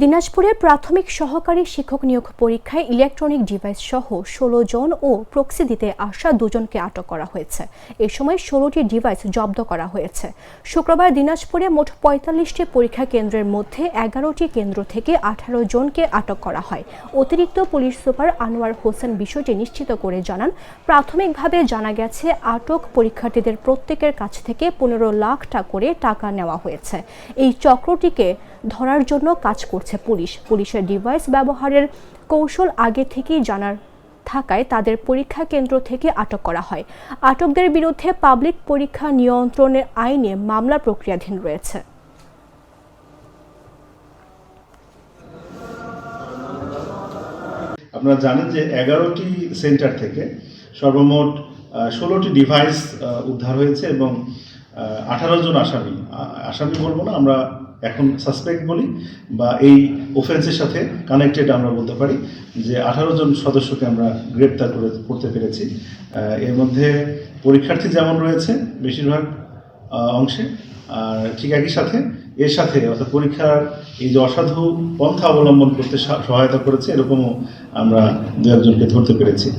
দিনাজপুরে প্রাথমিক সহকারী শিক্ষক নিয়োগ পরীক্ষায় ইলেকট্রনিক ডিভাইস সহ ১৬ জন ও প্রক্সি দিতে আসা দুজনকে আটক করা হয়েছে। এ সময় ১৬টি ডিভাইস জব্দ করা হয়েছে। শুক্রবার দিনাজপুরে মোট ৪৫টি পরীক্ষা কেন্দ্রের মধ্যে ১১টি কেন্দ্র থেকে ১৮ জনকে আটক করা হয়। অতিরিক্ত পুলিশ সুপার আনোয়ার হোসেন বিষয়টি নিশ্চিত করে জানান, প্রাথমিকভাবে জানা গেছে আটক পরীক্ষার্থীদের প্রত্যেকের কাছ থেকে ১৫ লাখ টাকা করে টাকা নেওয়া হয়েছে। এই চক্রটিকে ধরার জন্য কাজ করছে পুলিশের ডিভাইস ব্যবহারের কৌশল আগে থেকেই জানার থাকায় তাদের পরীক্ষা কেন্দ্র থেকে আটক করা হয়। আটকদের বিরুদ্ধে পাবলিক পরীক্ষা নিয়ন্ত্রণের আইনে মামলা প্রক্রিয়াধীন রয়েছে। আপনারা জানেন যে 11টি সেন্টার থেকে সর্বমোট 16টি ডিভাইস উদ্ধার হয়েছে এবং 18 জন আসামি বলবো না, আমরা এখন সাসপেক্ট বলি বা এই অফেন্সের সাথে কানেক্টেড আমরা বলতে পারি যে 18 জন সদস্যকে আমরা গ্রেপ্তার করতে পেরেছি। এর মধ্যে পরীক্ষার্থী যেমন রয়েছে বেশিরভাগ অংশে, আর ঠিক একই সাথে এর সাথে অর্থাৎ পরীক্ষার এই যে অসাধু পন্থা অবলম্বন করতে সহায়তা করেছে এরকমও আমরা দু একজনকে ধরতে পেরেছি।